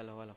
Halo, halo.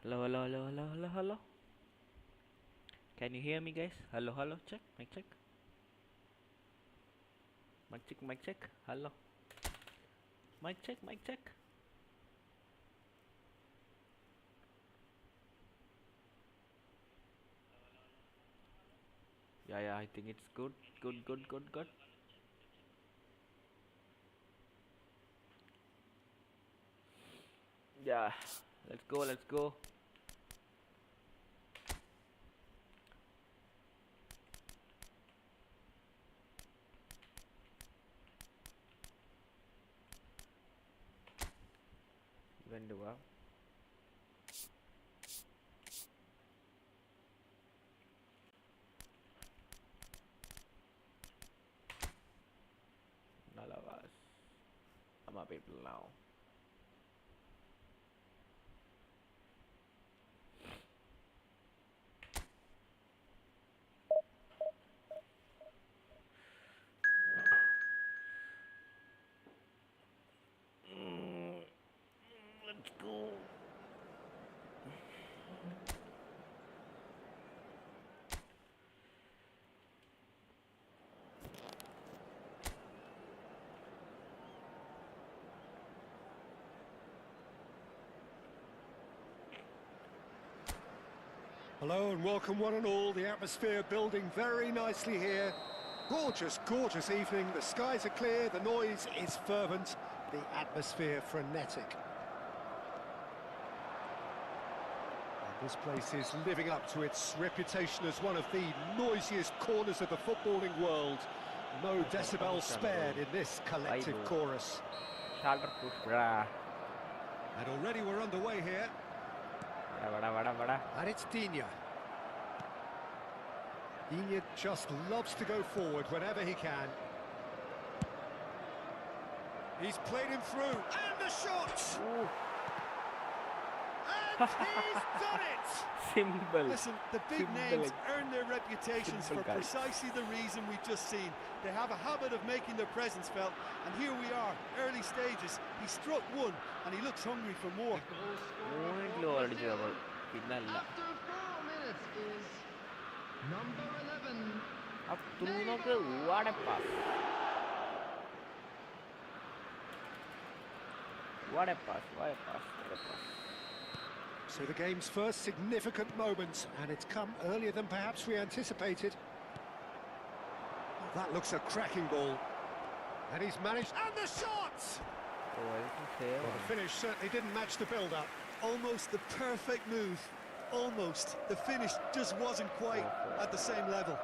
Hello, hello, hello, hello, hello, hello. Can you hear me, guys? Hello, hello, check, mic check. Mic check, mic check. Hello. Mic check, mic check. Yeah, yeah, I think it's good. Good, good, good, good. Yeah. Let's go, let's go. Even do none of us. I'm a people now. Let's go. Hello and welcome one and all, the atmosphere building very nicely here. Gorgeous, gorgeous evening, the skies are clear, the noise is fervent, the atmosphere frenetic. And this place is living up to its reputation as one of the noisiest corners of the footballing world. No decibels spared in this collective chorus. Shoulder push, brah. And already we're underway here. Vada. And it's Digne. Digne just loves to go forward whenever he can. He's played him through, and the shot! Ooh. And he's done it! Simple. Listen, the big Simple. names earn their reputations Simple, for guys. precisely the reason we've just seen. They have a habit of making their presence felt, and here we are, early stages. He struck one, and he looks hungry for more. Pointlu already double. Pinnalla. After 4 minutes is number 11. Up through noke. What a pass. What a pass. What a pass. What a pass. So the game's first significant moment, and it's come earlier than perhaps we anticipated. That looks a cracking ball. And he's managed... And the shot! Oh, I didn't say. Well, the finish certainly didn't match the build-up. Almost the perfect move. Almost. The finish just wasn't quite at the same level.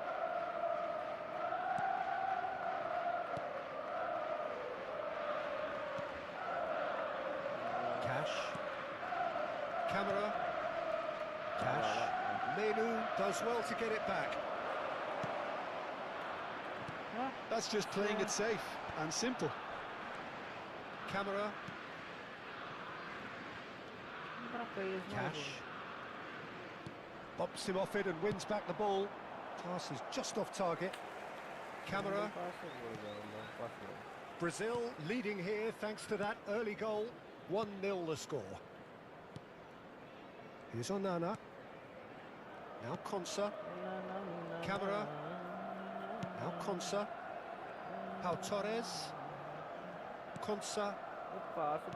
Cash. Camera. Cash. Menu does well to get it back. That's just playing it safe and simple. Camera. Cash. Bops him off it and wins back the ball. Pass is just off target. Camera. Brazil leading here thanks to that early goal. 1-0 the score. Here's Onana. Now Konsa. Camera. Now Konsa. Pau Torres. Konsa.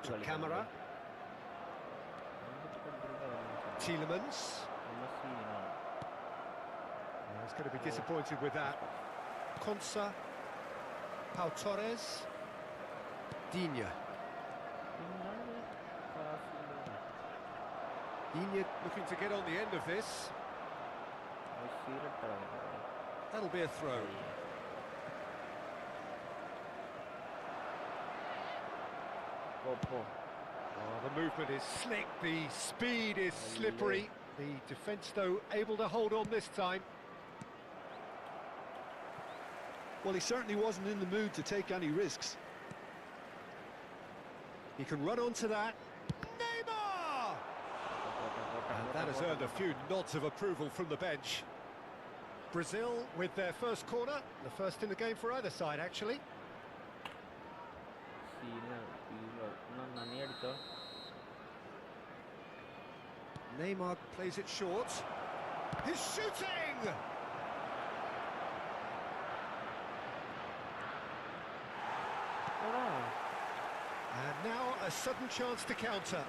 To Camera. Tielemans. He's going to be disappointed with that. Konsa. Pau Torres. Digne. Digne looking to get on the end of this. That'll be a throw. Oh, the movement is slick, the speed is slippery. The defence, though, able to hold on this time. Well, he certainly wasn't in the mood to take any risks. He can run onto that. Neymar! And that has earned a few nods of approval from the bench. Brazil with their first corner, the first in the game for either side, actually. Neymar plays it short. He's shooting! And now a sudden chance to counter.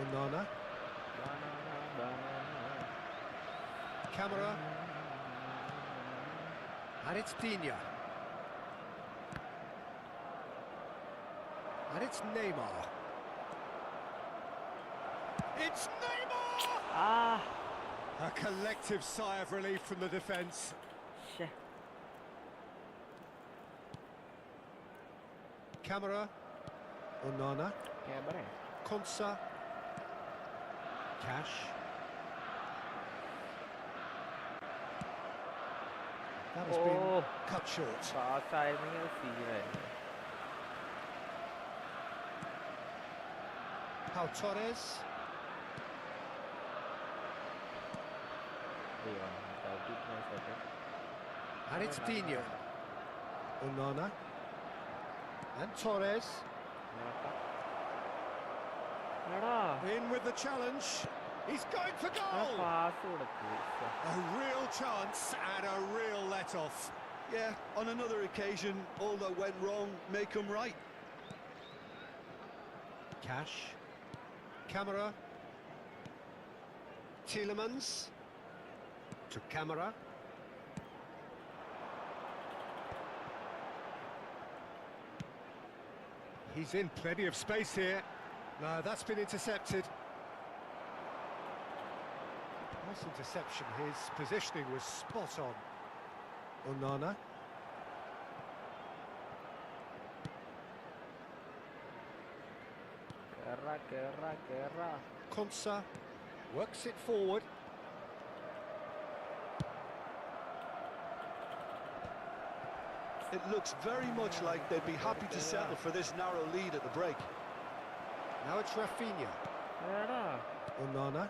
Onana. Camera. And it's Digne. And it's Neymar. It's Neymar! Ah! A collective sigh of relief from the defence. Shit. Camera. Onana. Camera. Konsa. Cash. That has been cut short. Fast ആയിരുന്നെങ്കിൽ അത് സീനായിരുന്നു. Pau Torres. And it's Digne. Onana. And Torres. In with the challenge. He's going for goal! A real chance and a real let-off. Yeah, on another occasion, all that went wrong may come right. Cash. Camera. Tielemans. To Camera. He's in plenty of space here. No, that's been intercepted. Nice interception. His positioning was spot on. Onana. Kera. Konsa works it forward. It looks very much like they'd be happy to settle for this narrow lead at the break. Now it's Rafinha. Onana.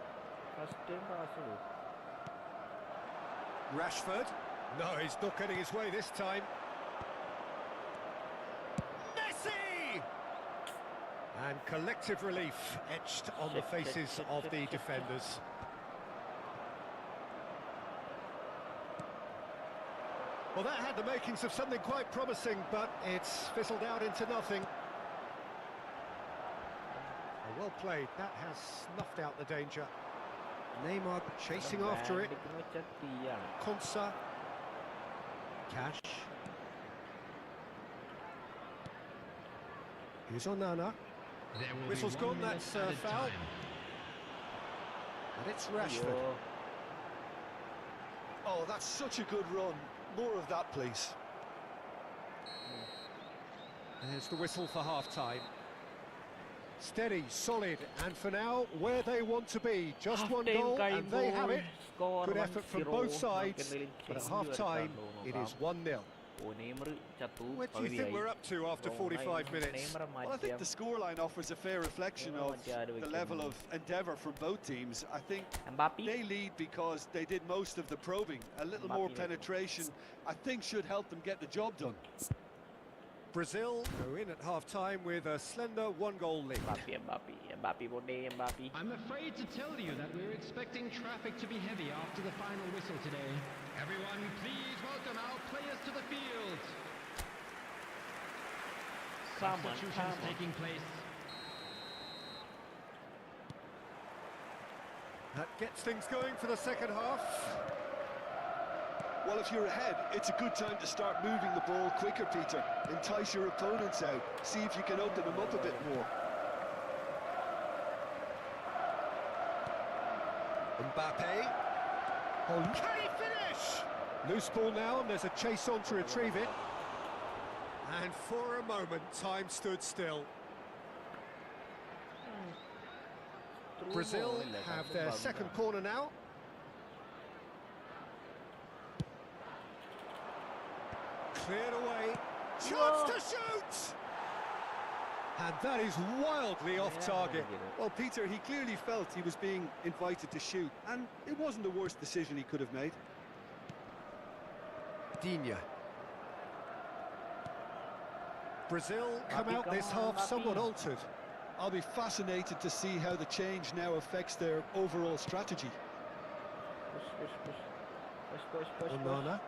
Rashford. No, he's not getting his way this time. Messi! And collective relief etched on the faces of the defenders. Well, that had the makings of something quite promising, but it's fizzled out into nothing. Well played, that has snuffed out the danger. Neymar chasing after it. Konsa. Cash. Here's Onana. Whistle's gone, that's foul. And it's Rashford. Oh, that's such a good run. More of that, please. There's the whistle for half-time. Steady, solid, and for now, where they want to be. Just one goal, and they have it. Good effort from both sides, but at half-time, it is 1-0. What do you think we're up to after 45 minutes? Well, I think the scoreline offers a fair reflection of the level of endeavour from both teams. I think they lead because they did most of the probing. A little more penetration, I think, should help them get the job done. Brazil go in at half-time with a slender one-goal lead. I'm afraid to tell you that we're expecting traffic to be heavy after the final whistle today. Everyone, please welcome our players to the field. Substitutions taking place. That gets things going for the second half. Well, if you're ahead, it's a good time to start moving the ball quicker, Peter. Entice your opponents out. See if you can open them up a bit more. Mbappe. Oh, can he finish? Loose ball now, and there's a chase on to retrieve it. And for a moment, time stood still. Brazil have their second corner now. Cleared away. Chance to shoot! And that is wildly off target. Well, Peter, he clearly felt he was being invited to shoot, and it wasn't the worst decision he could have made. Digne. Brazil come out this half somewhat altered. I'll be fascinated to see how the change now affects their overall strategy. Onana.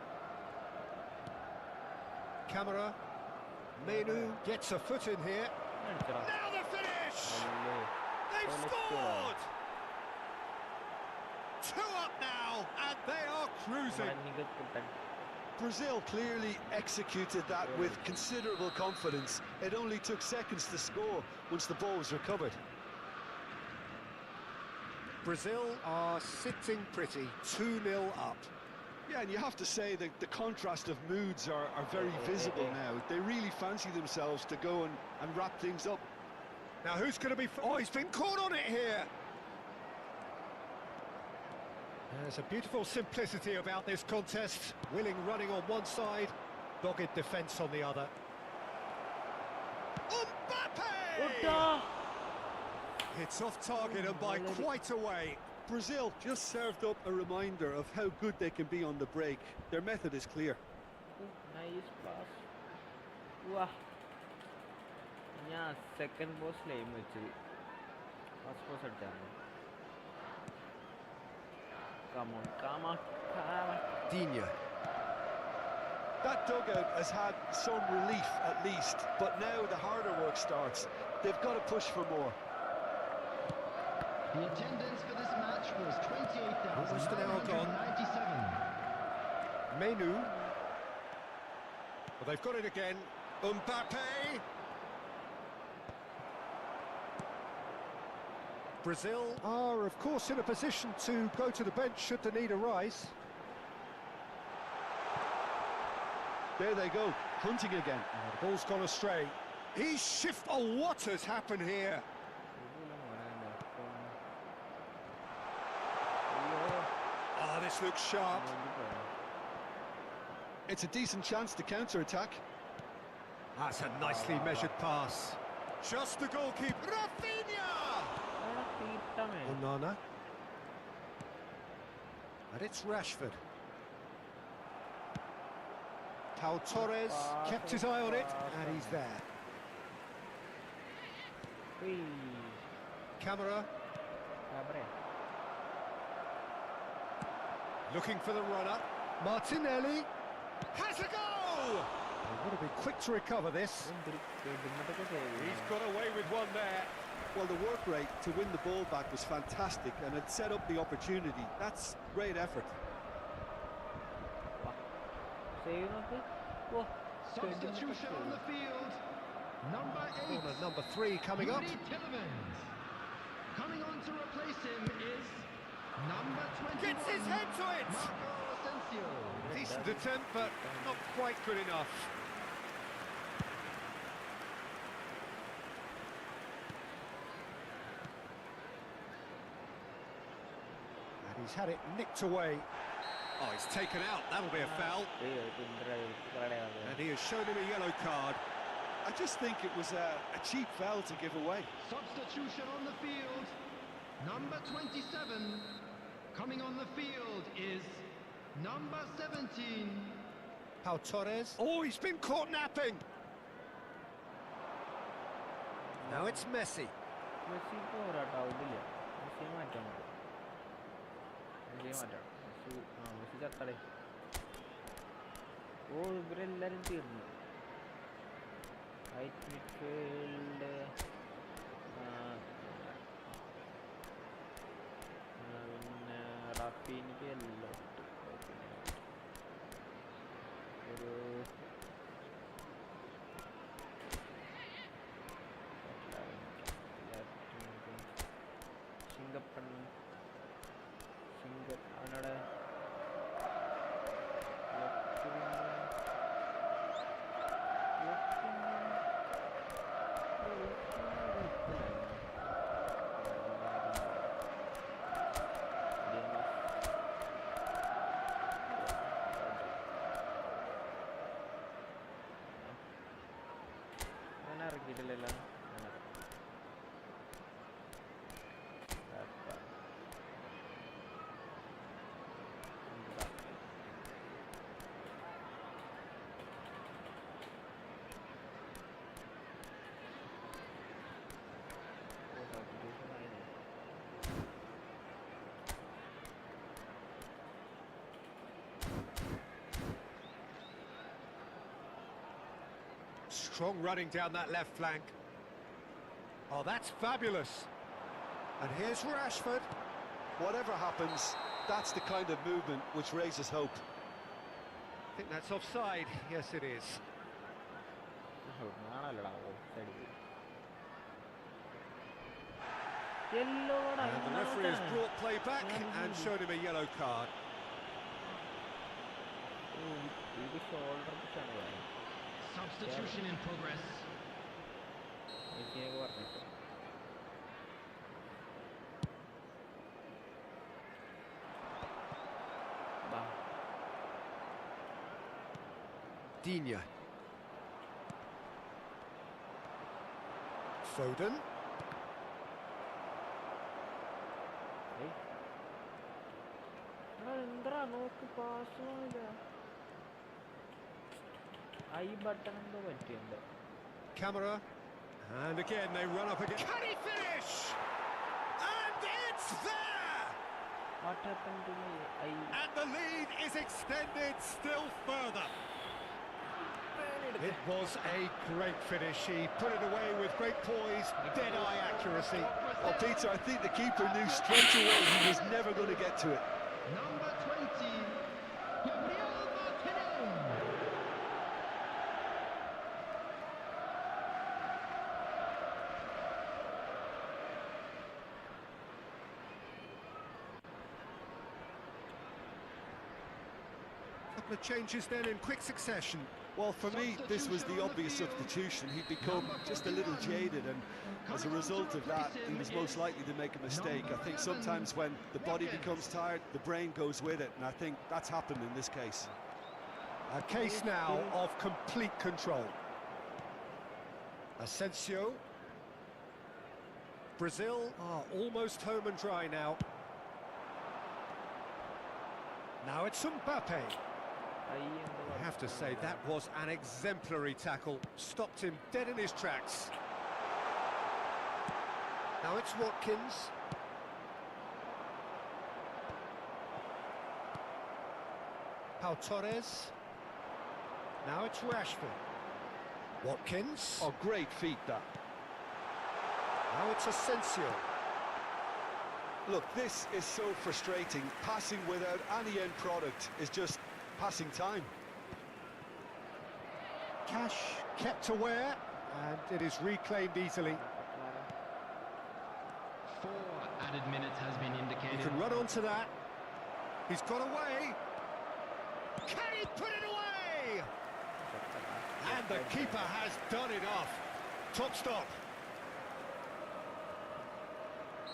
Camera. Menu gets a foot in here. Now the finish! They've scored! 2 up now, and they are cruising. Brazil clearly executed that with considerable confidence. It only took seconds to score once the ball was recovered. Brazil are sitting pretty, 2-0 up. Yeah, and you have to say that the contrast of moods are very visible now. They really fancy themselves to go and wrap things up. Now who's going to be... Oh, he's been caught on it here! There's a beautiful simplicity about this contest. Willing running on one side, dogged defence on the other. Mbappe! It's off target and by quite a way. Brazil just served up a reminder of how good they can be on the break. Their method is clear. Nice pass. Wah. Yeah, second post lane first post at Come on. Digne. That dugout has had some relief at least, but now the harder work starts. They've got to push for more. The attendance for this match was 28,997. Menu. Well, they've got it again. Mbappe. Brazil are, of course, in a position to go to the bench should the need arise. There they go, hunting again. The ball's gone astray. He's shift. Oh, what has happened here? Ah, this looks sharp. It's a decent chance to counter-attack. That's a nicely measured pass. Just the goalkeeper. Rafinha! Onana. And it's Rashford. Pau Torres kept his eye on it, and he's there. Camera. Looking for the runner. Martinelli has a goal! They've got to be quick to recover this. He's got away with one there. Well, the work rate to win the ball back was fantastic, and it set up the opportunity. That's great effort. Substitution on the field. Number 8. Corner number 3 coming up. Coming on to replace him is number 21. Gets his head to it! Decent attempt, but not quite good enough. And he's had it nicked away. Oh, he's taken out. That'll be a foul. And he has shown him a yellow card. I just think it was a cheap foul to give away. Substitution on the field. Number 27. Coming on the field is number 17. Pau Torres. Oh, he's been caught napping. Now it's Messi. Right midfield. Strong running down that left flank. Oh, that's fabulous. And here's Rashford. Whatever happens, that's the kind of movement which raises hope. I think that's offside. Yes, it is. And the referee has brought play back and showed him a yellow card. Substitution in progress. Digne. Foden. Camera. And again they run up again. Can he finish? And it's there! What happened to me? And the lead is extended still further. It was a great finish. He put it away with great poise, dead-eye accuracy. Well, Peter, I think the keeper knew straight away he was never going to get to it. Number 20, Gabriel Martinez. couple of changes then in quick succession. Well, for me, this was the obvious substitution. He'd become just a little jaded, and as a result of that, he was most likely to make a mistake. I think sometimes when the body becomes tired, the brain goes with it, and I think that's happened in this case. A case now of complete control. Asensio. Brazil are almost home and dry now. Now it's Mbappe. I have to say, that was an exemplary tackle. Stopped him dead in his tracks. Now it's Watkins. Pau Torres. Now it's Rashford. Watkins. Oh, great feat, that. Now it's Asensio. Look, this is so frustrating. Passing without any end product is just passing time. Cash kept aware, and it is reclaimed easily. 4 added minutes has been indicated. He can run onto that. He's got away. Can he put it away? And the keeper has done it off. Top stop.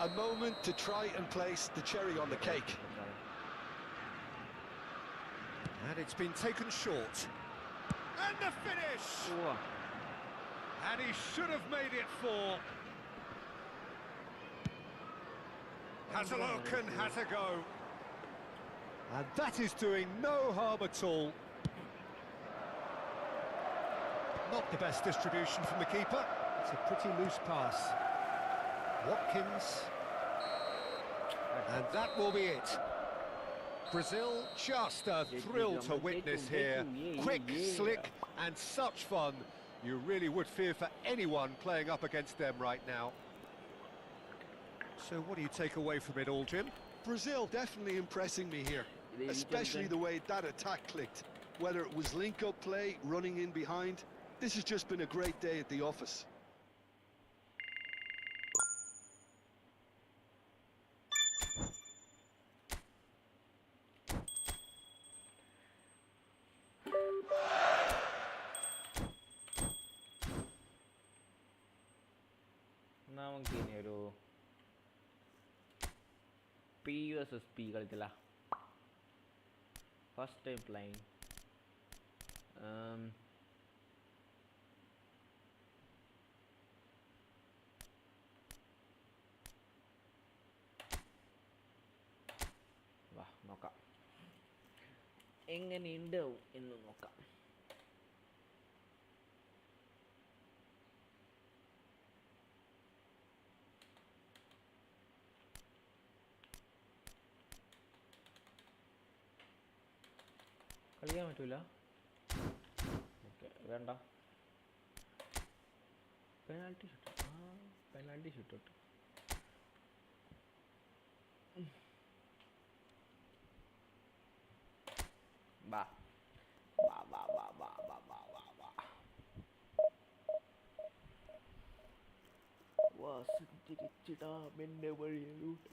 A moment to try and place the cherry on the cake. And it's been taken short. And the finish! And he should have made it 4. Has a look and has a go. And that is doing no harm at all. Not the best distribution from the keeper. It's a pretty loose pass. Watkins. And that will be it. Brazil, just a thrill to witness here. Quick, slick, and such fun. You really would fear for anyone playing up against them right now. So what do you take away from it all, Jim? Brazil definitely impressing me here, especially the way that attack clicked. Whether it was link-up play, running in behind, this has just been a great day at the office. P versus P കളിക്കല first time playing. വാ നോക്കാം എങ്ങനെയുണ്ട് എന്ന് നോക്കാം. കളിക്കാൻ പറ്റൂല. Okay വേണ്ട. Penalty shoot. Penalty shoot. വാ വാ വാ വാ വാ വാ വാ വാ വാ വാ സഞ്ചരിച്ചിടാം എൻ്റെ വഴിയിലൂടെ.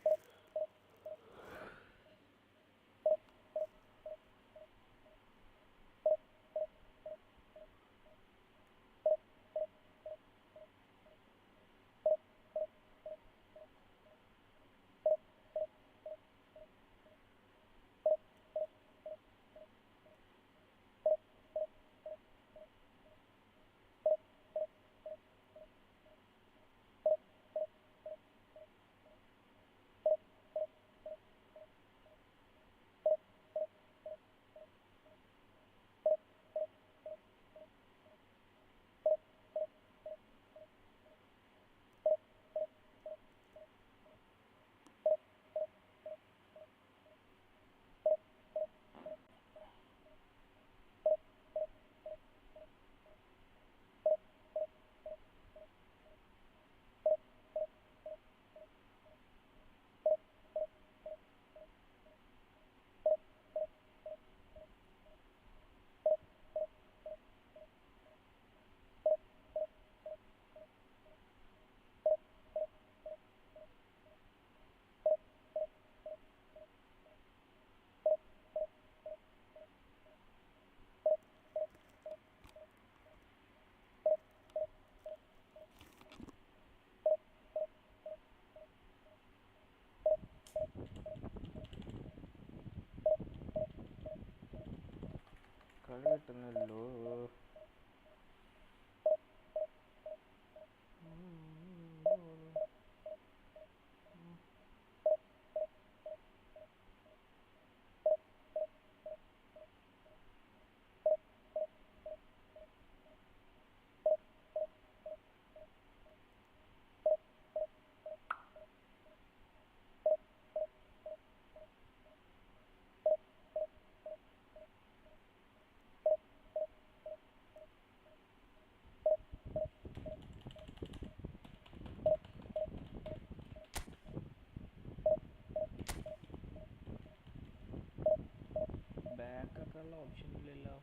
ബാക്കൊക്കെയുള്ള ഓപ്ഷൻ ഇല്ലല്ലോ.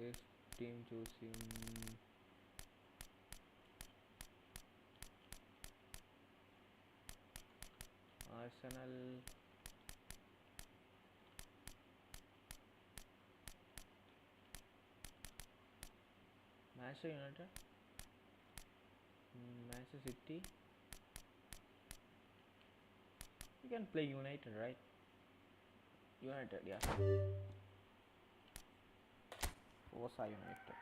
Is team choosing Arsenal, Manchester United, Manchester City? You can play United, right? United, yeah. Forza United.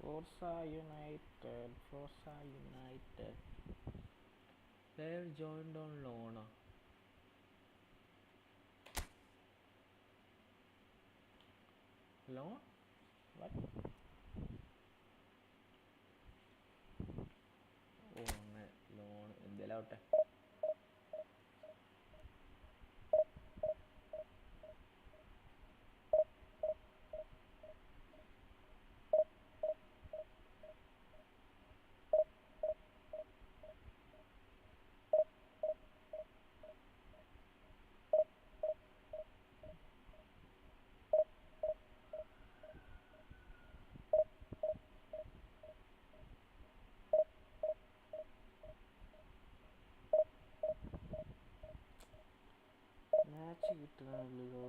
Forza United, Forza United. Player joined on loan. Loan? What? Oh, loan. എന്തെല്ലാം ആവട്ടെ. മാച്ച് കിട്ടണമല്ലോ.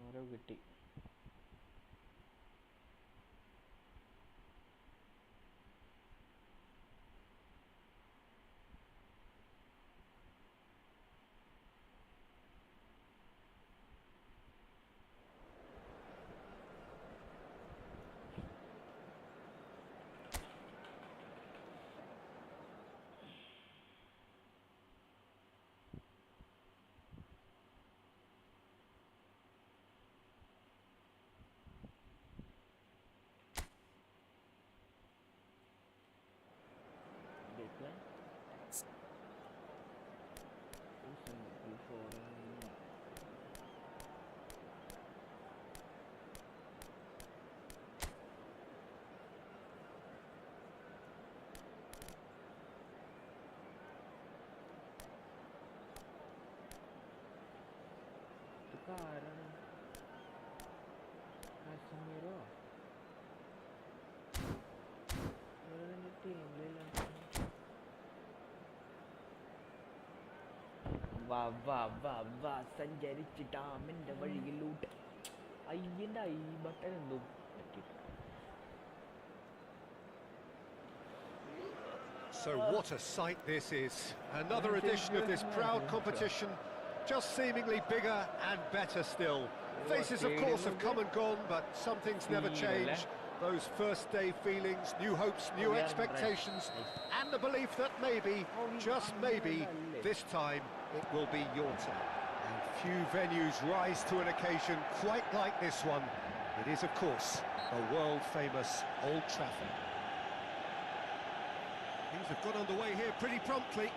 ഓരോ കിട്ടി. Sekarang Casemiro വാ സഞ്ചരിച്ചിട്ടാമെൻ്റെ വഴിയിലൂട്ട്. അയ്യൻ്റെ I button എന്തോ So what a sight this is. Another edition of this proud competition, just seemingly bigger and better still. Faces, of course, have come and gone, but some things never change. Those first day feelings, new hopes, new expectations, and the belief that maybe, just maybe, this time it will be your turn. And few venues rise to an occasion quite like this one. It is, of course, the world-famous Old Trafford. Things have got underway here pretty promptly.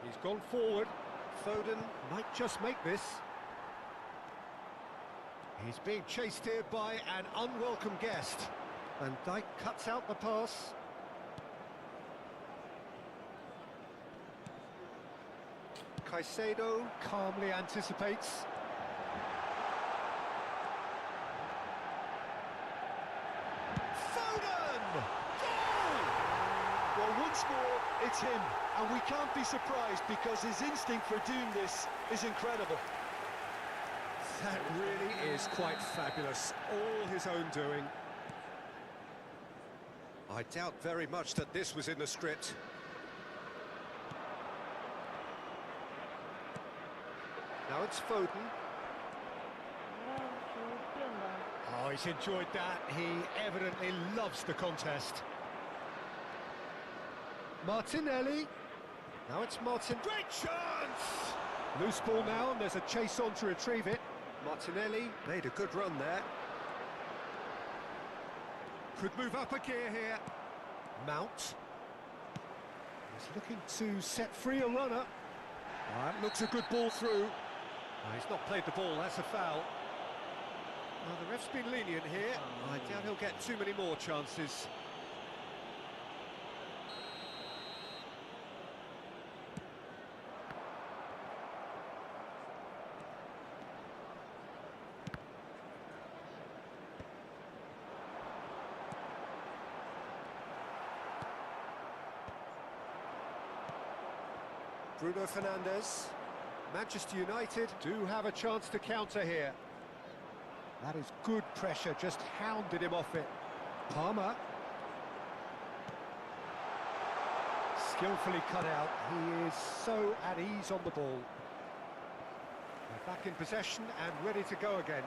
He's gone forward. Foden might just make this. He's being chased here by an unwelcome guest. Van Dijk cuts out the pass. Caicedo calmly anticipates. Foden! Goal! Well, once more, it's him, and we can't be surprised because his instinct for doing this is incredible. That really is quite fabulous, all his own doing. I doubt very much that this was in the script. Now it's Foden. Oh, he's enjoyed that. He evidently loves the contest. Martinelli. Now it's Martin. Great chance! Loose ball now, and there's a chase on to retrieve it. Martinelli made a good run there. Could move up a gear here. Mount. He's looking to set free a runner. That looks a good ball through. He's not played the ball, that's a foul. Well, the ref's been lenient here. I doubt he'll get too many more chances. Bruno Fernandes. Manchester United do have a chance to counter here. That is good pressure, just hounded him off it. Palmer. Skillfully cut out. He is so at ease on the ball. They're back in possession and ready to go again.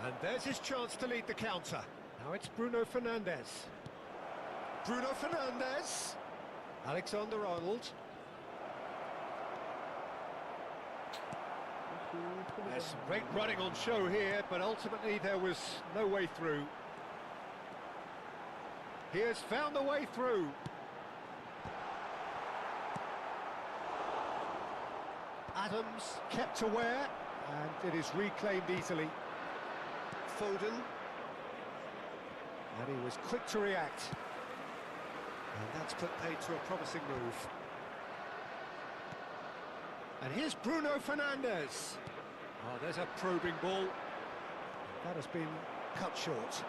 And there's his chance to lead the counter. Now it's Bruno Fernandes. Bruno Fernandes. Alexander-Arnold. There's some great running on show here, but ultimately there was no way through. He has found the way through. Adams kept aware, and it is reclaimed easily. Foden. And he was quick to react. And that's put paid to a promising move. And here's Bruno Fernandes. Oh, there's a probing ball. That has been cut short.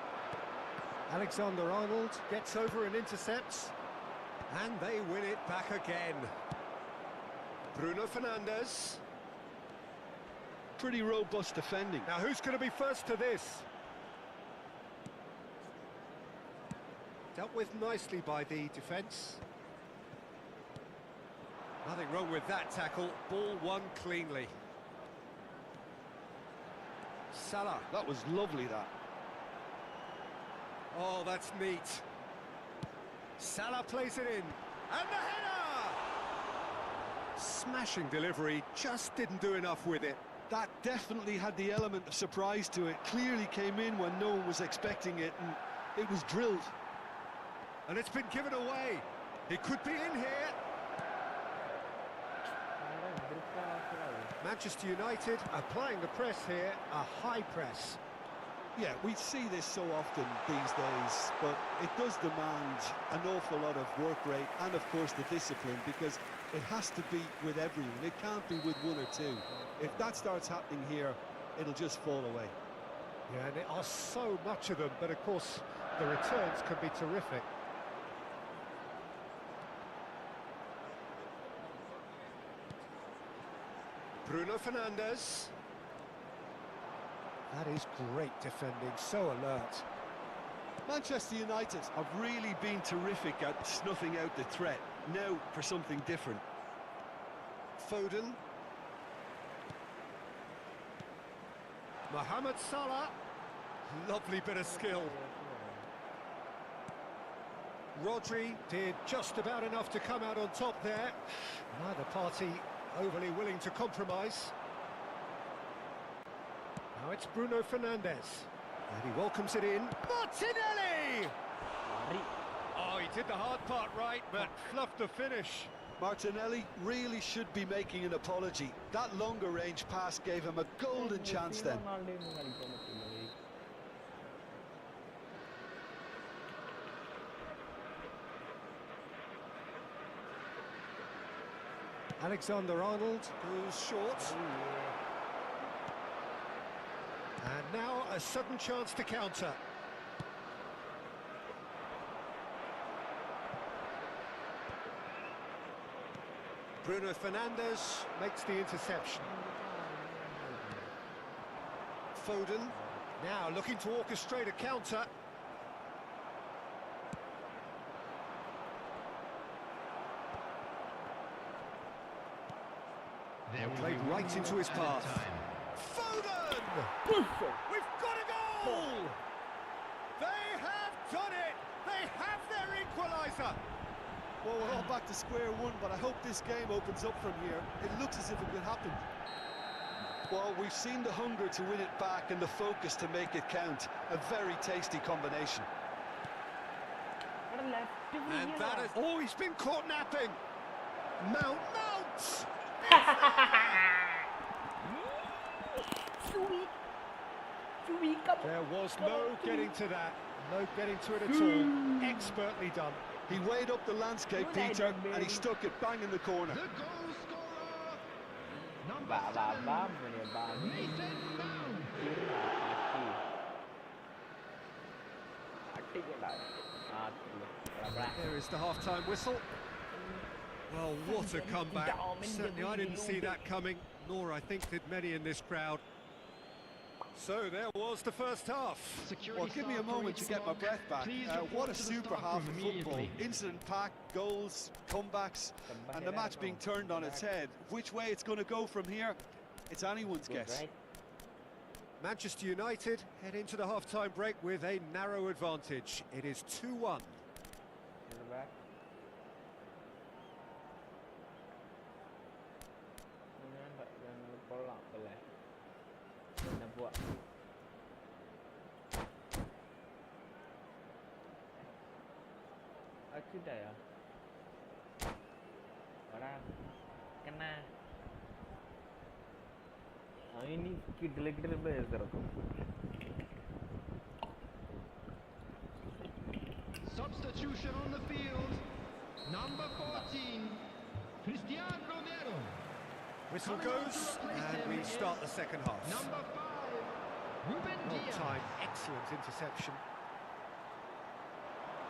Alexander-Arnold gets over and intercepts. And they win it back again. Bruno Fernandes. Pretty robust defending. Now who's going to be first to this? Dealt with nicely by the defence. Nothing wrong with that tackle. Ball won cleanly. Salah. That was lovely, that. Oh, that's neat. Salah plays it in. And the header! Smashing delivery, just didn't do enough with it. That definitely had the element of surprise to it. Clearly came in when no one was expecting it, and it was drilled. And it's been given away. It could be in here. Manchester United applying the press here, a high press. Yeah, we see this so often these days, but it does demand an awful lot of work rate and, of course, the discipline, because it has to be with everyone. It can't be with one or two. If that starts happening here, it'll just fall away. Yeah, and there are so much of them, but, of course, the returns can be terrific. Bruno Fernandes. That is great defending, so alert. Manchester United have really been terrific at snuffing out the threat. Now for something different. Foden. Mohamed Salah. Lovely bit of skill. Rodri did just about enough to come out on top there. Neither party overly willing to compromise. Now it's Bruno Fernandes. And he welcomes it in. Martinelli! Oh, he did the hard part right, but fluffed the finish. Martinelli really should be making an apology. That longer range pass gave him a golden chance then. Alexander-Arnold goes short. And now a sudden chance to counter. Bruno Fernandes makes the interception. Foden now looking to orchestrate a counter. Played right into his path. Foden! We've got a goal! They have done it! They have their equaliser! Well, we're all back to square one, but I hope this game opens up from here. It looks as if it could happen. Well, we've seen the hunger to win it back and the focus to make it count. A very tasty combination. And that is... Oh, he's been caught napping! Mount! There was no getting to that. No getting to it at all. Expertly done. He weighed up the landscape, Peter, and he stuck it bang in the corner. The goal scorer, number 7, Mason Mount. There is the half-time whistle. Well, what a comeback. Certainly I didn't see that coming, nor I think did many in this crowd. So there was the first half. Well, give me a moment to get my breath back. What a super half of football. Incident-packed, goals, comebacks, and the match being turned on its head. Which way it's going to go from here, it's anyone's guess. Manchester United head into the half-time break with a narrow advantage. It is 2-1. Sudah ya. Orang kena. Oh, ini kidal bener. Substitution on the field. Number 14, Cristiano Romero. Whistle goes, and we start the second half. Number 5, Ruben Diaz. Well timed, excellent interception.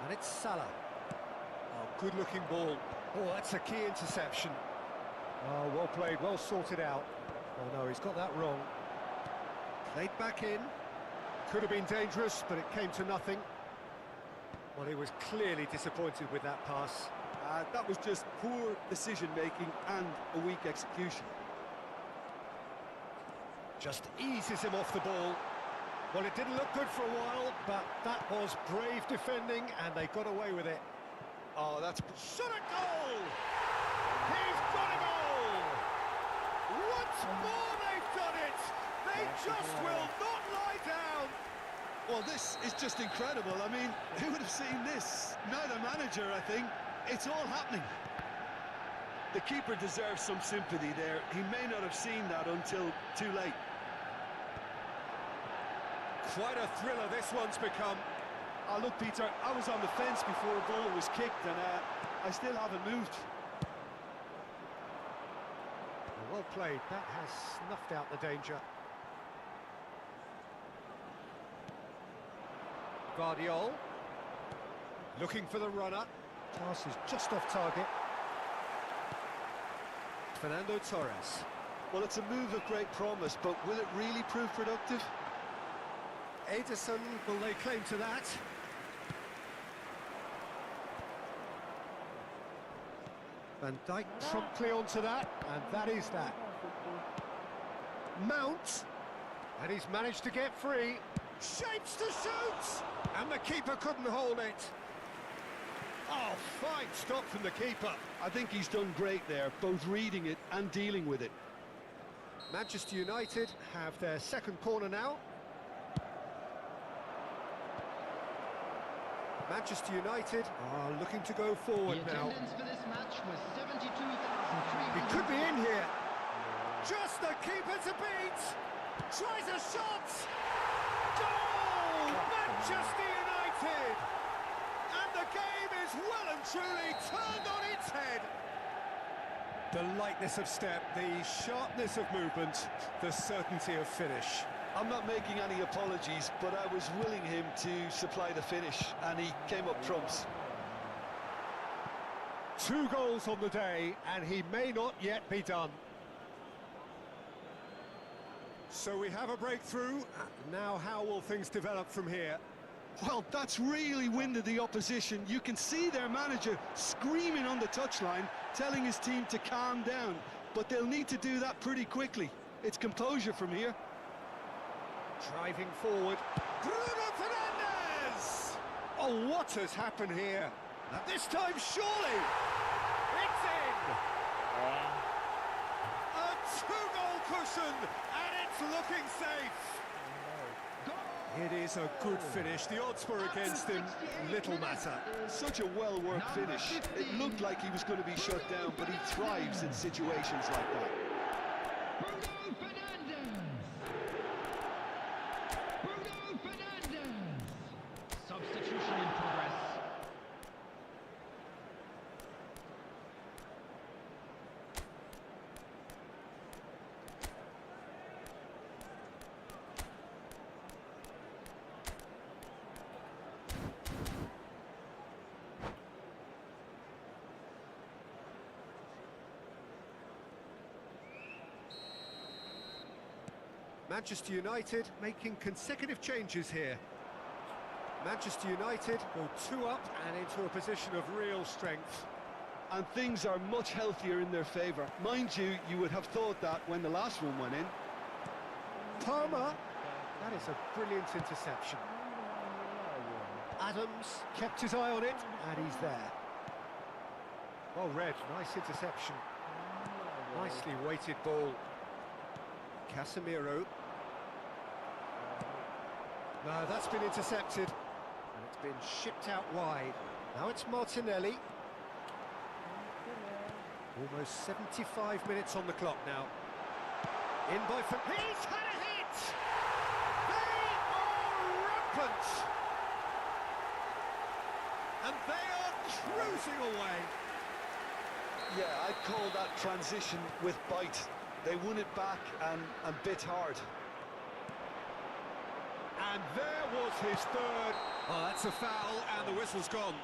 And it's Salah. Oh, good-looking ball. Oh, that's a key interception. Oh, well played, well sorted out. Oh no, he's got that wrong. Played back in. Could have been dangerous, but it came to nothing. Well, he was clearly disappointed with that pass. That was just poor decision-making and a weak execution. Just eases him off the ball. Well, it didn't look good for a while, but that was brave defending, and they got away with it. Oh, that's... Shot a goal! He's got a goal! Once more they've done it! They just will not lie down! Well, this is just incredible. I mean, who would have seen this? Neither manager, I think. It's all happening. The keeper deserves some sympathy there. He may not have seen that until too late. Quite a thriller this one's become. Oh, look, Peter, I was on the fence before a goal was kicked, and I still haven't moved. Well played. That has snuffed out the danger. Guardiola looking for the runner. Pass is just off target. Fernando Torres. Well, it's a move of great promise, but will it really prove productive? Ederson, will they claim to that? Van Dijk promptly onto that, and that is that. Mount, and he's managed to get free. Shapes to shoot! And the keeper couldn't hold it. Oh, fine stop from the keeper. I think he's done great there, both reading it and dealing with it. Manchester United have their second corner now. Manchester United are looking to go forward now. The attendance for this match was He 72,300. could be in here. Just the keeper to beat. Tries a shot. Goal! Manchester United! And the game is well and truly turned on its head. The lightness of step, the sharpness of movement, the certainty of finish. I'm not making any apologies, but I was willing him to supply the finish, and he came up trumps. 2 goals on the day, and he may not yet be done. So we have a breakthrough. Now how will things develop from here? Well, that's really winded the opposition. You can see their manager screaming on the touchline, telling his team to calm down. But they'll need to do that pretty quickly. It's composure from here. Driving forward. Bruno Fernandes! Oh, what has happened here? And this time, surely, it's in! A 2-goal cushion, and it's looking safe. It is a good finish. The odds were against him. Little matter. Such a well-worked finish. It looked like he was going to be shut down, but he thrives in situations like that. Bruno Fernandes! Bruno Fernandes! Substitution in progress. Manchester United making consecutive changes here. Manchester United go 2 up and into a position of real strength. And things are much healthier in their favour. Mind you, you would have thought that when the last one went in. Palmer, that is a brilliant interception. Adams kept his eye on it, and he's there. Well read, nice interception. Nicely weighted ball. Casemiro. No, that's been intercepted, and it's been shipped out wide. Now it's Martinelli. Almost 75 minutes on the clock now. In by... He's had a hit! They are rampant! And they are cruising away. Yeah, I'd call that transition with bite. They won it back and bit hard. And there was his third. Oh, that's a foul, and the whistle's gone.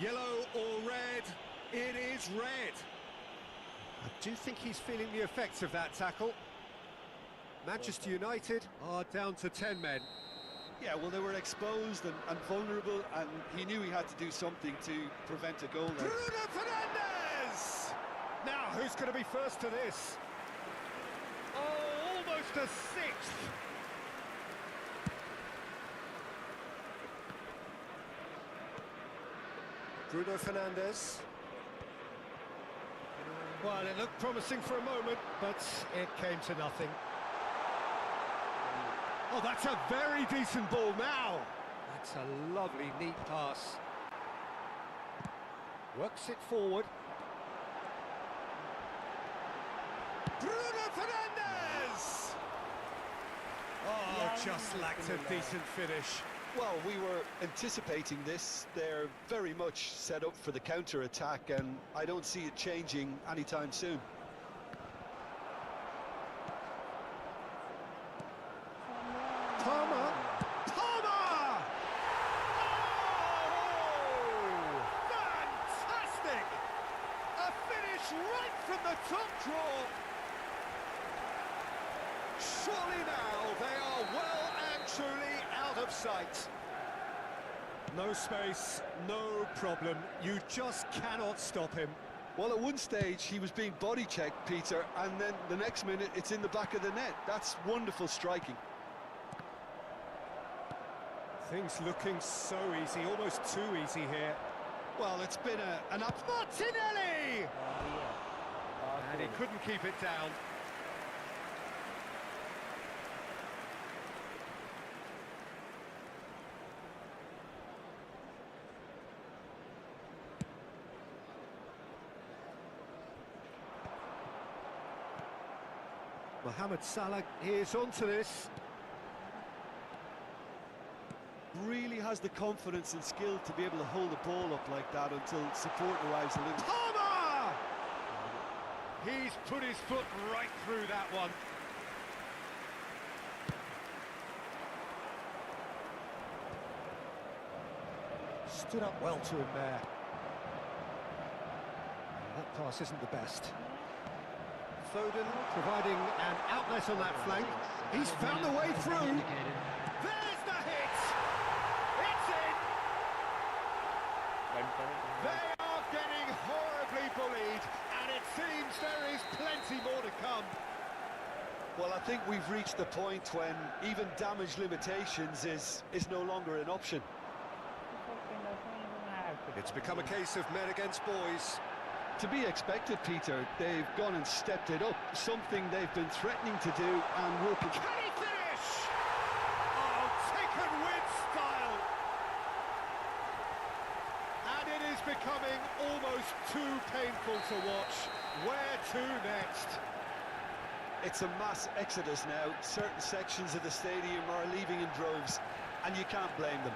Yellow or red? It is red. I do think he's feeling the effects of that tackle. Manchester United are down to 10 men. Yeah, well, they were exposed and vulnerable, and he knew he had to do something to prevent a goal there. Bruno Fernandes! Now, who's going to be first to this? Oh, almost a 6th. Bruno Fernandes. Well, it looked promising for a moment, but it came to nothing. Oh, that's a very decent ball now. That's a lovely, neat pass. Works it forward. Bruno Fernandes! Oh, just lacked a decent finish. Well, we were anticipating this. They're very much set up for the counter-attack, and I don't see it changing anytime soon. Palmer! Palmer! Oh! Fantastic! A finish right from the top draw. Surely now they are well and truly out of sight. No space, no problem. You just cannot stop him. Well, at one stage he was being body checked, Peter, and then the next minute it's in the back of the net. That's wonderful striking. Things looking so easy, almost too easy here. Well, it's been an up... Martinelli! And he couldn't keep it down. Mohamed Salah is onto this. Really has the confidence and skill to be able to hold the ball up like that until support arrives a little. Palmer! He's put his foot right through that one. Stood up well to him there. That pass isn't the best. Foden providing an outlet on that flank. He's found the way through. There's the hit! It's in! They are getting horribly bullied, and it seems there is plenty more to come. Well, I think we've reached the point when even damage limitations is no longer an option. It's become a case of men against boys. To be expected, Peter. They've gone and stepped it up, something they've been threatening to do and working. Can he finish? Oh, taken with style. And it is becoming almost too painful to watch. Where to next? It's a mass exodus now. Certain sections of the stadium are leaving in droves, and you can't blame them.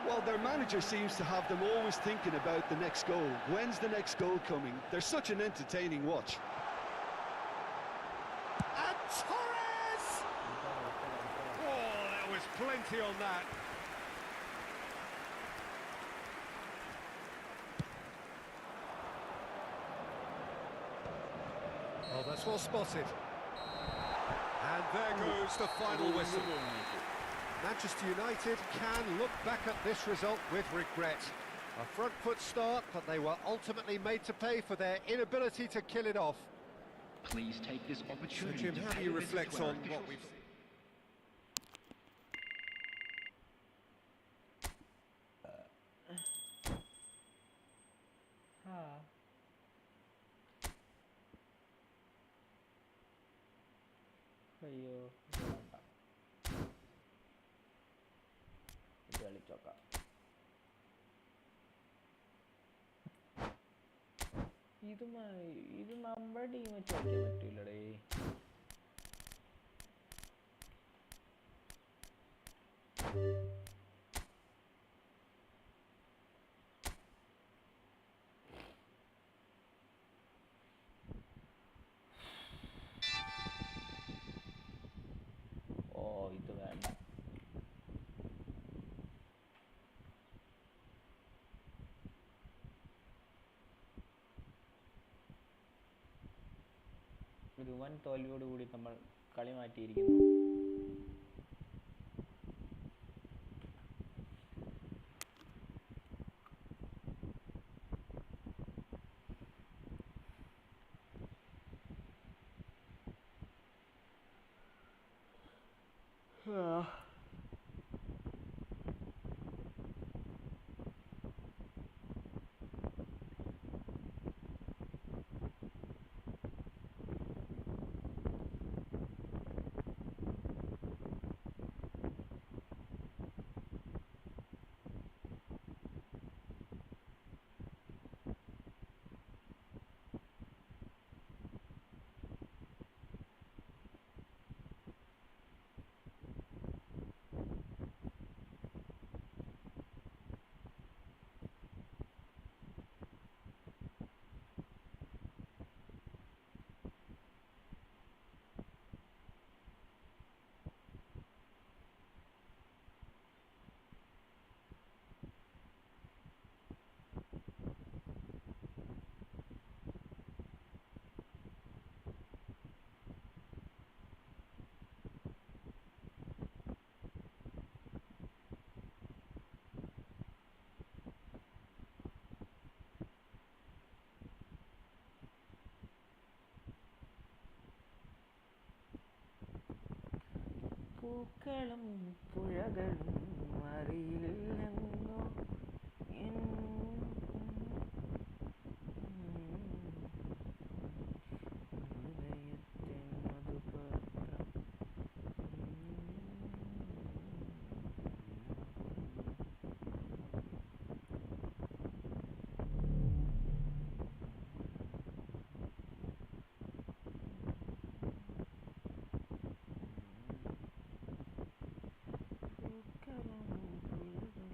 Well, their manager seems to have them always thinking about the next goal. When's the next goal coming? They're such an entertaining watch. And Torres! Oh, there was plenty on that. Oh, that's well spotted. And there goes the final whistle. Manchester United can look back at this result with regret. A front foot start, but they were ultimately made to pay for their inability to kill it off. Please take this opportunity. So Jim, how do you reflect on what we've... അയ്യോ ഇത് കളിച്ചോക്കാം ഇത് നമ്മുടെ team വെച്ച് കളിക്കാൻ പറ്റില്ലടേ ഇത് വേണ്ട ഒരു വൻ തോൽവിയോടുകൂടി നമ്മൾ കളി മാറ്റിയിരിക്കുന്നു. പൂക്കളും പുഴകളും അറിയില്ലെന്നോ എൻ ഹൃദയത്തെ മധുപാത്രം പൂക്കളും പുഴകളും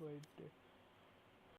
wait